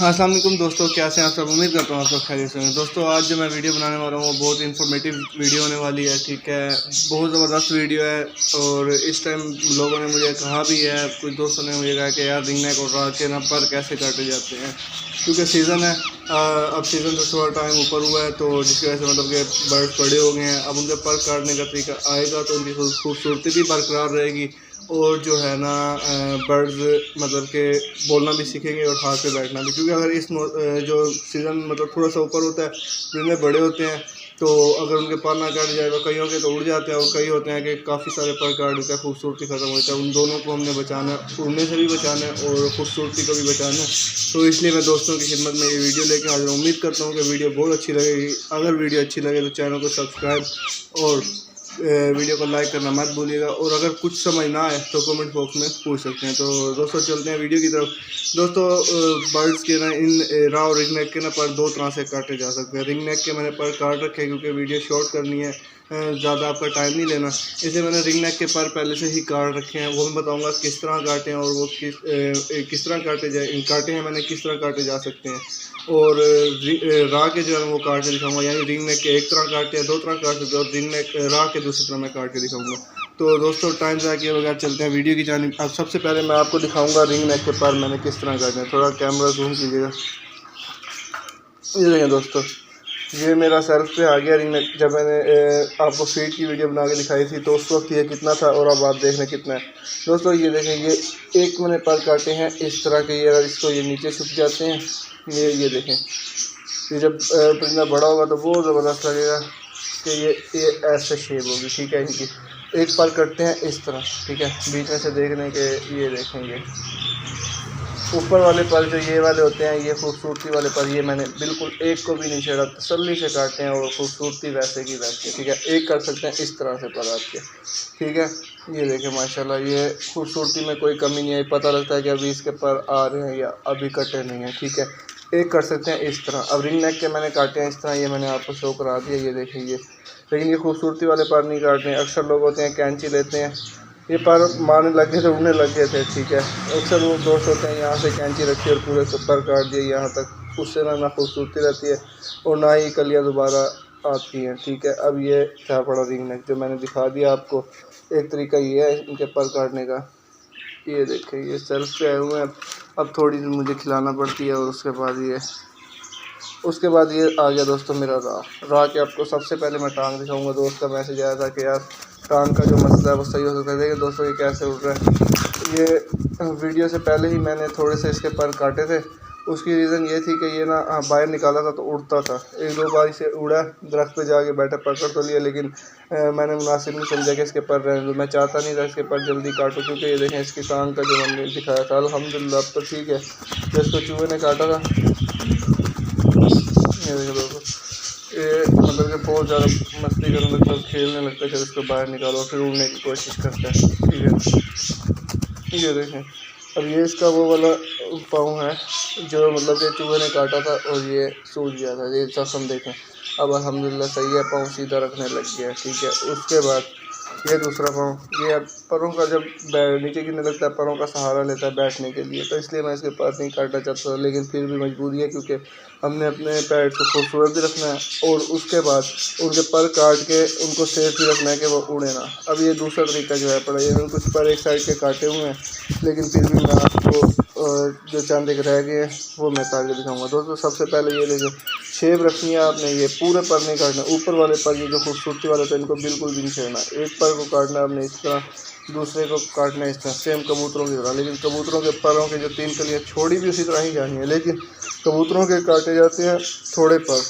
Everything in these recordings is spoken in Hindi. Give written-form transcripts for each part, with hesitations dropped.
अस्सलाम वालेकुम दोस्तों, कैसे हैं आप सब। उम्मीद करता हूँ आप सब खैरियत से हैं। दोस्तों आज जो मैं वीडियो बनाने वाला हूँ वो बहुत इन्फॉर्मेटिव वीडियो होने वाली है। ठीक है, बहुत ज़बरदस्त वीडियो है। और इस टाइम लोगों ने मुझे कहा भी है, कुछ दोस्तों ने मुझे कहा कि यार रिंग नेक और रात के ना पर कैसे काटे जाते हैं, क्योंकि सीज़न है। अब सीज़न से थोड़ा टाइम ऊपर हुआ है, तो जिसकी वजह से मतलब कि बर्ड्स बड़े हो गए हैं। अब उनके पर काटने का तरीका आएगा तो उनकी खूबसूरती भी बरकरार रहेगी और जो है ना बर्ड्स मतलब के बोलना भी सीखेंगे और हाथ पे बैठना भी, क्योंकि अगर जो सीज़न मतलब थोड़ा सा ऊपर होता है, परिंदे बड़े होते हैं, तो अगर उनके पर ना काटे जाए तो कईयों के तो उड़ जाते हैं और कई होते हैं कि काफ़ी सारे पर काट देते हैं, खूबसूरती ख़त्म होता है। उन दोनों को हमने बचाना है, उड़ने से भी बचाना है और खूबसूरती को भी बचाना है। तो इसलिए मैं दोस्तों की खिदमत में ये वीडियो लेकर हाजिर हूँ। उम्मीद करता हूँ कि वीडियो बहुत अच्छी लगेगी। अगर वीडियो अच्छी लगे तो चैनल को सब्सक्राइब और वीडियो को लाइक करना मत भूलिएगा। और अगर कुछ समझ ना आए तो कमेंट बॉक्स में पूछ सकते हैं। तो दोस्तों चलते हैं वीडियो की तरफ। दोस्तों बर्ड्स के ना इन रॉ और रिंग नेक के ना पर दो तरह से काटे जा सकते हैं। रिंग नेक के मैंने पर काट रखे हैं क्योंकि वीडियो शॉर्ट करनी है, ज़्यादा आपका टाइम नहीं लेना, इसलिए मैंने रिंग नेक के पर पहले से ही काट रखे हैं। वो मैं बताऊँगा किस तरह काटें और वो किस तरह काटे जाए, काटे हैं मैंने किस तरह काटे जा सकते हैं। और रा के जो है वो काट के दिखाऊंगा, यानी रिंग नेक के एक तरह काटते हैं, दो तरह काट सकते हैं, और रिंग नेक रा के दूसरी तरह मैं काट के दिखाऊंगा। तो दोस्तों टाइम ज़ाया किए बगैर चलते हैं वीडियो की जानिब। अब सबसे पहले मैं आपको दिखाऊंगा रिंग नेक के पर मैंने किस तरह काटे हैं। थोड़ा कैमरा जूम कीजिएगा। ये देखें दोस्तों, ये मेरा सेल्फ पे आ गया रिंग नेक। जब मैंने आपको फीड की वीडियो बना के दिखाई थी तो उस वक्त ये कितना था और अब आप देख लें कितना है। दोस्तों ये देखें, ये एक मैंने पर काटे हैं इस तरह के। ये अगर इसको ये नीचे छुप जाते हैं, ये देखें, ये जब परिंदा बड़ा होगा तो बहुत ज़बरदस्त लगेगा कि ये ऐसे शेप होगी। ठीक है, इनकी एक पर कटते हैं इस तरह। ठीक है, बीच में से देख लें कि ये देखेंगे ऊपर वाले पर जो ये वाले होते हैं, ये खूबसूरती वाले पर, ये मैंने बिल्कुल एक को भी नहीं छेड़ा, तसल्ली से काटे हैं और खूबसूरती वैसे की वैसे। ठीक है, एक कर सकते हैं इस तरह से पर आपके। ठीक है, ये देखें माशाल्लाह, ये खूबसूरती में कोई कमी नहीं आई। पता लगता है कि अभी इसके पर आ रहे हैं या अभी कटे नहीं हैं। ठीक है, एक कर सकते हैं इस तरह। अब रिंग नेक के मैंने काटे हैं इस तरह, ये मैंने आपको शो करा दिया। ये देखें, ये लेकिन ये खूबसूरती वाले पर नहीं काटते हैं। अक्सर लोग होते हैं कैंची लेते हैं, ये पर मारने लग गए थे, उड़ने लग गए थे। ठीक है, अक्सर वो दोस्त होते हैं यहाँ से कैंची रखी और पूरे पर काट दिए यहाँ तक। उससे ना खूबसूरती रहती है और ना ही कलियाँ दोबारा आती हैं। ठीक है, अब ये था पड़ा रिंग नेक जो मैंने दिखा दिया आपको। एक तरीका ये है इनके पर काटने का। ये देखें, ये सेल्फ पे आए हुए हैं। अब थोड़ी सी मुझे खिलाना पड़ती है और उसके बाद ये आ गया दोस्तों मेरा रा के। आपको सबसे पहले मैं टांग दिखाऊंगा। दोस्त का मैसेज आया था कि यार टांग का जो मसला है वो सही हो सकता है। देखिए दोस्तों, ये कैसे उड़ रहा है। ये वीडियो से पहले ही मैंने थोड़े से इसके पर काटे थे। उसकी रीज़न ये थी कि ये ना बाहर निकाला था तो उड़ता था। एक दो बार इसे उड़ा, दरख्त पे जाके बैठा, पकड़ तो लिया, लेकिन मैंने मुनासिब नहीं समझा कि इसके पर रहने दो। मैं चाहता नहीं था इसके पर जल्दी काटूँ, क्योंकि ये देखें इसकी टांग का जो मैंने दिखाया था अल्हम्दुलिल्लाह अब तो ठीक है। जो इसको चूहे ने काटा था, ये देखो दोस्तों, ये मतलब कि बहुत ज़्यादा मस्ती करने लगता है, खेलने लगता है। जब इसको बाहर निकालो फिर उड़ने की कोशिश करता है। ठीक है, ये देखें, अब ये इसका वो वाला पाँव है जो मतलब कि चूहे ने काटा था और ये सूज गया था। ये जख्म देखें, अब अल्हम्दुलिल्लाह सही है, पाँव सीधा रखने लग गया। ठीक है, उसके बाद ये दूसरा पाँव, ये परों का जब नीचे गिरने लगता है परों का सहारा लेता है बैठने के लिए, तो इसलिए मैं इसके पर नहीं काटना चाहता था, लेकिन फिर भी मजबूरी है क्योंकि हमने अपने पेट को खूबसूरत भी रखना है और उसके बाद उनके पर काट के उनको सेफ भी रखना है कि वो उड़े ना। अब ये दूसरा तरीका जो है पड़ा, ये कुछ पर एक साइड के काटे हुए हैं, लेकिन फिर भी मैं आपको जो चंद एक रह गए हैं वो मैं काट के दिखाऊँगा। दोस्तों सबसे पहले ये देखो, शेप रखनी है आपने, ये पूरे पर नहीं काटना। ऊपर वाले पर ये जो खूबसूरती वाले थे इनको बिल्कुल भी नहीं छेड़ना। एक पर को काटना है आपने इस तरह, दूसरे को काटना है इस तरह, सेम कबूतरों की तरह। लेकिन कबूतरों के परों के जो तीन कलियाँ छोड़ी भी उसी तरह ही जानी है, लेकिन कबूतरों के काटे जाते हैं थोड़े पर,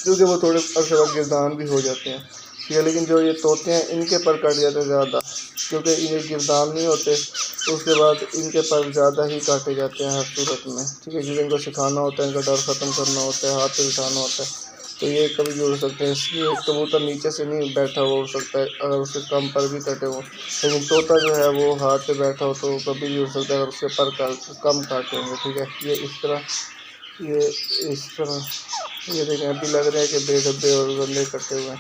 क्योंकि वो थोड़े अरसे बाद गिरदान भी हो जाते हैं। ठीक है, लेकिन जो ये तोते हैं इनके पर काटे जाते हैं ज़्यादा, क्योंकि ये गिरदान नहीं होते। उसके बाद इनके पर ज़्यादा ही काटे जाते हैं हर सूरत में। ठीक है, क्योंकि इनको सिखाना होता है, इनका डर ख़त्म करना होता है, हाथ पे बिठाना होता है, तो ये कभी भी उड़ सकते हैं। इसलिए कबूतर नीचे से नहीं बैठा हुआ उड़ सकता है अगर उसके कम पर भी कटे हों, लेकिन तोता जो है वो हाथ पे बैठा हो तो कभी भी उड़ सकता है अगर उसके पर कम काटे होंगे। ठीक है, ये इस तरह, ये इस तरह, ये देखें अभी लग रहा है कि बेडब्बे और गंदे कटे हुए हैं,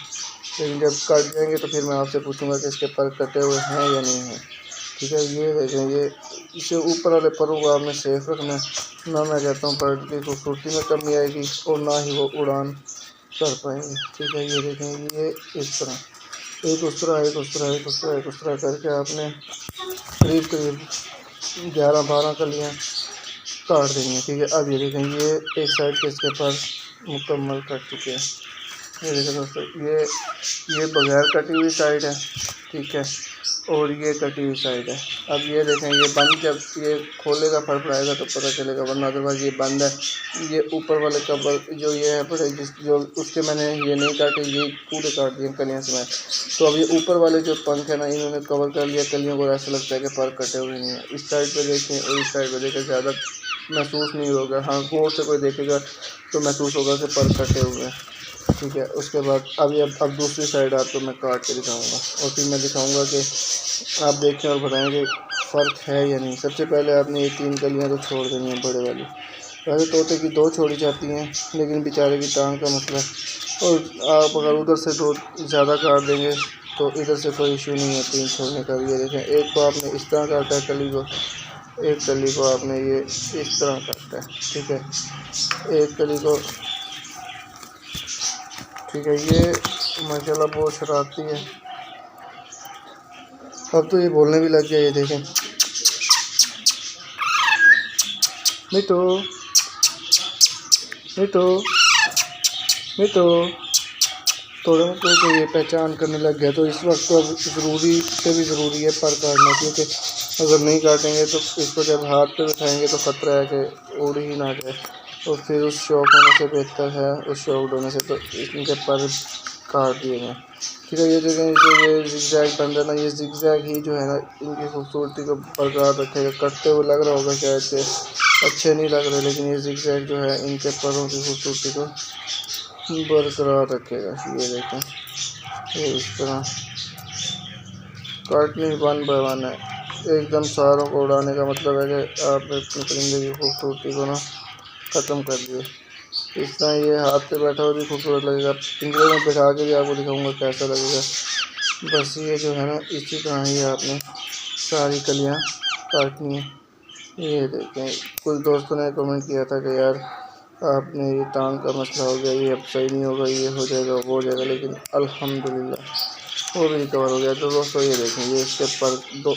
लेकिन जब कट जाएंगे तो फिर मैं आपसे पूछूंगा कि इसके पर कटे हुए हैं या नहीं हैं। ठीक है, ये देखें, ये इसे ऊपर वाले परों को आपने सेफ रखना है ना मैं कहता हूँ बर्ड की खूबसूरती में कमी आएगी और ना ही वो उड़ान कर पाएंगे। ठीक है, ये देखें, ये इस तरह एक उस तरह एक उस तरह एक उस तरह एक उस तरह करके आपने करीब करीब 11-12 कलियाँ काट देंगे। ठीक है, अब ये देखें, ये एक साइड के इसके पर मुकम्मल कट चुके हैं। ये देखें दोस्तों, ये बगैर कटी हुई साइड है। ठीक है, और ये कटी हुई साइड है। अब ये देखें, ये बंद जब ये खोलेगा फड़फड़ाएगा तो पता चलेगा, वरना अदरवाइज ये बंद है। ये ऊपर वाले कवर जो ये है पर जो उसके मैंने ये नहीं काटे, ये पूरे काट दिए कलियाँ समेत। तो अब ये ऊपर वाले जो पंख है ना, इन्होंने कवर कर लिया कलियों को, ऐसा लगता है कि पर कटे हुए नहीं है। इस साइड पर देखें और इस साइड पर देखें, ज़्यादा महसूस नहीं होगा। हाँ, गौर से कोई देखेगा तो महसूस होगा कि पर कटे हुए हैं। ठीक है, उसके बाद अब दूसरी साइड आपको मैं काट के दिखाऊंगा और फिर मैं दिखाऊंगा कि आप देखें और बताएंगे फ़र्क है या नहीं। सबसे पहले आपने ये 3 कलियाँ तो छोड़ देनी है बड़े वाली। वैसे तोते की 2 छोड़ी जाती हैं, लेकिन बेचारे की टांग का मसला है। और आप अगर उधर से 2 ज़्यादा काट देंगे तो इधर से कोई इशू नहीं है 3 छोड़ने का। ये देखें, एक को आपने इस तरह काटा है कली को, एक कली को आपने ये इस तरह काटा है। ठीक है, एक कली को, ठीक है, ये माशाल्लाह बहुत शरारती है। अब तो ये बोलने भी लग गया। ये देखें, मिठू मिठू मिठू, थोड़े में तो ये पहचान करने लग गया। तो इस वक्त तो अब ज़रूरी से भी ज़रूरी है पर काटना, क्योंकि अगर नहीं काटेंगे तो इसको जब हाथ पे बिठाएंगे तो ख़तरा है कि उड़ ही ना जाए। तो फिर उस शौक होने से बेहतर है, उस शौक होने से तो इनके पर काट दिए गए। ठीक है, ये जगह जो ये जिगजैग बन रहा है ना, ये जिगजैग ही जो है ना इनकी खूबसूरती को बरकरार रखेगा। कटते हुए लग रहा होगा शायद से अच्छे नहीं लग रहे, लेकिन ये जिगजैग जो है इनके परों की खूबसूरती को बरकरार रखेगा। ये देखें, ये इस तरह काटनी 1 बाय 1 है। एकदम सारों को उड़ाने का मतलब है कि आपने अपने परिंदे की खूबसूरती को ना ख़त्म कर दिए। इस तरह ये हाथ पे बैठा हुआ भी खूबसूरत लगेगा, पिंजरे में बैठा के भी आपको दिखाऊंगा कैसा लगेगा। बस ये जो है ना, इसी तरह ही आपने सारी कलियाँ काटनी है। ये देखें, कुछ दोस्तों ने कमेंट किया था कि यार आपने ये टांग का मसला हो गया, ये अब सही नहीं होगा, ये हो जाएगा वो हो जाएगा, लेकिन अल्हम्दुलिल्लाह वो भी रिकवर हो गया। तो दोस्तों ये देखें, ये इसके पर 2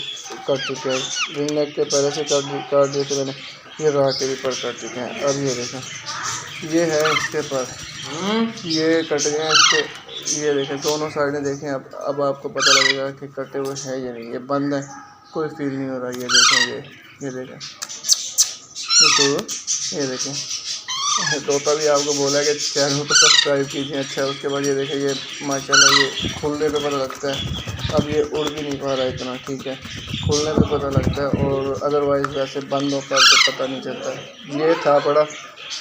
कट चुके हैं। रिंग नेक के पहले से काट दिए थे मैंने, ये राह के भी पर कट चुके हैं। अब ये देखें, ये है इसके पर, ये कट गए हैं इसके। ये देखें, दोनों साइडें देखें। अब आपको पता लगेगा कि कटे हुए हैं या नहीं। ये बंद है, कोई फील नहीं हो रहा। ये देखें, ये देखें, तो ये देखें, तोता भी आपको बोला है कि चैनल को सब्सक्राइब कीजिए। अच्छा, उसके बाद ये देखें, ये माशाल्लाह ये खुलने पे पता लगता है। अब ये उड़ भी नहीं पा रहा है इतना। ठीक है, खुलने पे पता लगता है, और अदरवाइज़ वैसे बंद होकर तो पता नहीं चलता है। ये था बड़ा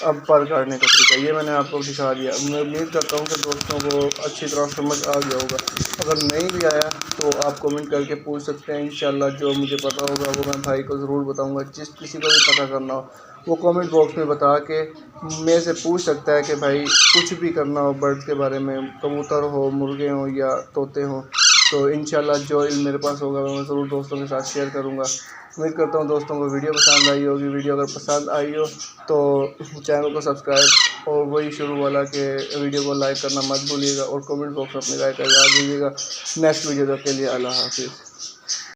अब पर काटने का तरीका, ये मैंने आपको दिखा दिया। मैं उम्मीद करता हूँ कि दोस्तों को अच्छी तरह समझ आ गया होगा। अगर नहीं भी आया तो आप कमेंट करके पूछ सकते हैं। इंशाल्लाह जो मुझे पता होगा वो मैं भाई को ज़रूर बताऊँगा। जिस किसी को भी पता करना हो वो कमेंट बॉक्स में बता के मेरे से पूछ सकता है कि भाई कुछ भी करना हो बर्ड्स के बारे में, कबूतर हो, मुर्गे हों या तोते हों। तो इंशाल्लाह जो इल्म मेरे पास होगा मैं ज़रूर दोस्तों के साथ शेयर करूँगा। उम्मीद करता हूँ दोस्तों को वीडियो पसंद आई होगी। वीडियो अगर पसंद आई हो तो चैनल को सब्सक्राइब और वही शुरू वाला के वीडियो को लाइक करना मत भूलिएगा, और कमेंट बॉक्स में अपनी राय का याद दीजिएगा। नेक्स्ट वीडियो तक के लिए अल्लाह हाफिज़।